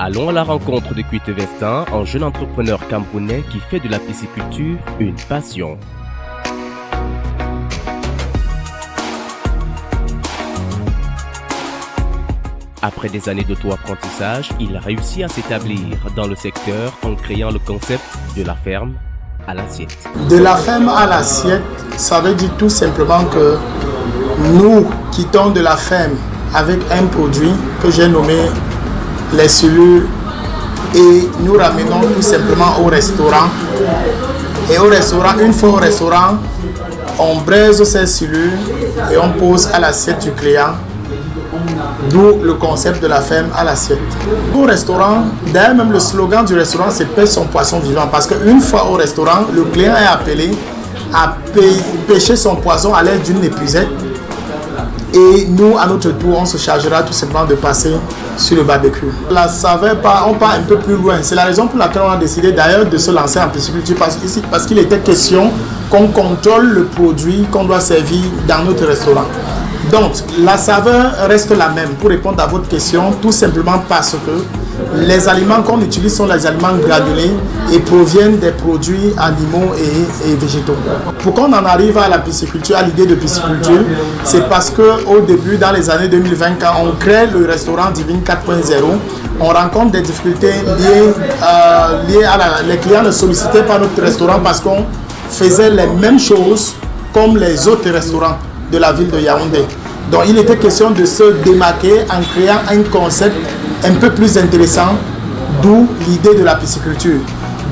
Allons à la rencontre de Kuite Vestin, un jeune entrepreneur camerounais qui fait de la pisciculture une passion. Après des années d'auto-apprentissage, il a réussi à s'établir dans le secteur en créant le concept de la ferme à l'assiette. De la ferme à l'assiette, ça veut dire tout simplement que nous quittons de la ferme avec un produit que j'ai nommé les cellules et nous ramenons tout simplement au restaurant. Et au restaurant, une fois au restaurant, on braise ces cellules et on pose à l'assiette du client. D'où le concept de la ferme à l'assiette. Au restaurant, d'ailleurs même le slogan du restaurant c'est pêche son poisson vivant, parce qu'une fois au restaurant, le client est appelé à pêcher son poisson à l'aide d'une épuisette. Et nous, à notre tour, on se chargera tout simplement de passer sur le barbecue. La saveur, on part un peu plus loin. C'est la raison pour laquelle on a décidé d'ailleurs de se lancer en pisciculture, parce qu'il était question qu'on contrôle le produit qu'on doit servir dans notre restaurant. Donc, la saveur reste la même pour répondre à votre question, tout simplement parce que les aliments qu'on utilise sont les aliments granulés et proviennent des produits animaux et végétaux. Pourquoi on en arrive à la pisciculture, à l'idée de pisciculture, c'est parce qu'au début, dans les années 2020, quand on crée le restaurant Divine 4.0, on rencontre des difficultés liées à les clients ne sollicitaient pas notre restaurant parce qu'on faisait les mêmes choses comme les autres restaurants de la ville de Yaoundé. Donc il était question de se démarquer en créant un concept un peu plus intéressant, d'où l'idée de la pisciculture.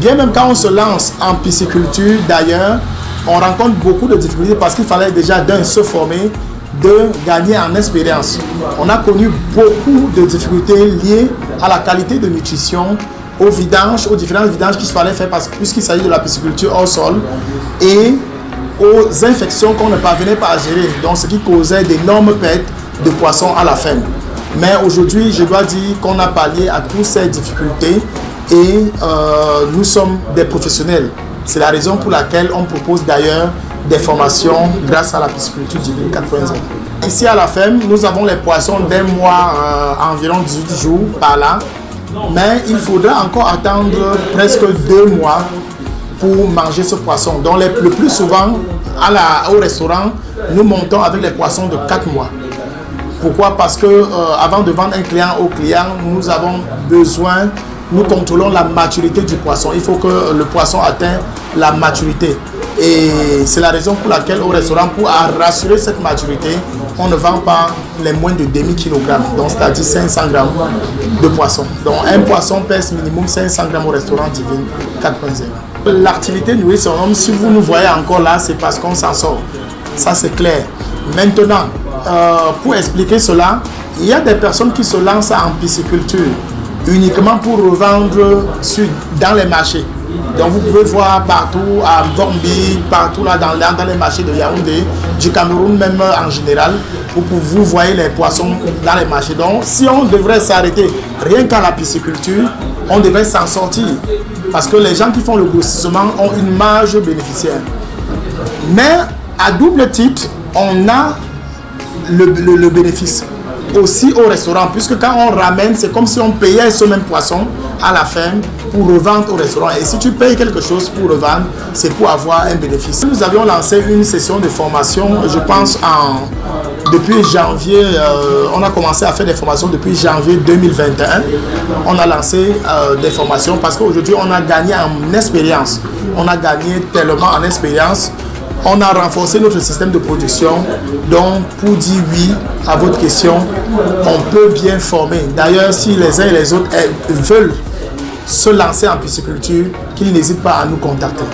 Bien même quand on se lance en pisciculture, d'ailleurs, on rencontre beaucoup de difficultés parce qu'il fallait déjà d'un se former, de gagner en expérience. On a connu beaucoup de difficultés liées à la qualité de nutrition, aux vidanges, aux différentes vidanges qu'il fallait faire puisqu'il s'agit de la pisciculture hors sol et aux infections qu'on ne parvenait pas à gérer, donc ce qui causait d'énormes pertes de poissons à la ferme. Mais aujourd'hui, je dois dire qu'on a pallié à toutes ces difficultés et nous sommes des professionnels. C'est la raison pour laquelle on propose d'ailleurs des formations grâce à la pisciculture Divine 4.0. Ici à la ferme, nous avons les poissons d'un mois, environ 18 jours par là, mais il faudra encore attendre presque 2 mois pour manger ce poisson. Donc le plus souvent, au restaurant, nous montons avec les poissons de 4 mois. Pourquoi? Parce que avant de vendre un client au client, nous avons besoin, nous contrôlons la maturité du poisson. Il faut que le poisson atteigne la maturité. Et c'est la raison pour laquelle au restaurant, pour rassurer cette maturité, on ne vend pas les moins de demi-kilogramme, donc c'est-à-dire 500 grammes de poisson. Donc un poisson pèse minimum 500 grammes au restaurant Divine 4.0. L'activité nourrit son homme, si vous nous voyez encore là, c'est parce qu'on s'en sort. Ça c'est clair. Maintenant, pour expliquer cela, il y a des personnes qui se lancent en pisciculture uniquement pour revendre dans les marchés. Donc vous pouvez voir partout à Gombi, partout là dans les marchés de Yaoundé, du Cameroun même en général, vous voyez les poissons dans les marchés. Donc si on devrait s'arrêter rien qu'à la pisciculture, on devrait s'en sortir. Parce que les gens qui font le grossissement ont une marge bénéficiaire. Mais à double titre, on a le bénéfice aussi au restaurant, puisque quand on ramène, c'est comme si on payait ce même poisson à la ferme pour revendre au restaurant. Et si tu payes quelque chose pour revendre, c'est pour avoir un bénéfice. Nous avions lancé une session de formation, je pense depuis janvier, on a commencé à faire des formations depuis janvier 2021. On a lancé des formations parce qu'aujourd'hui on a gagné en expérience. On a gagné tellement en expérience. On a renforcé notre système de production. Donc pour dire oui à votre question, on peut bien former. D'ailleurs, si les uns et les autres veulent se lancer en pisciculture, qu'ils n'hésitent pas à nous contacter.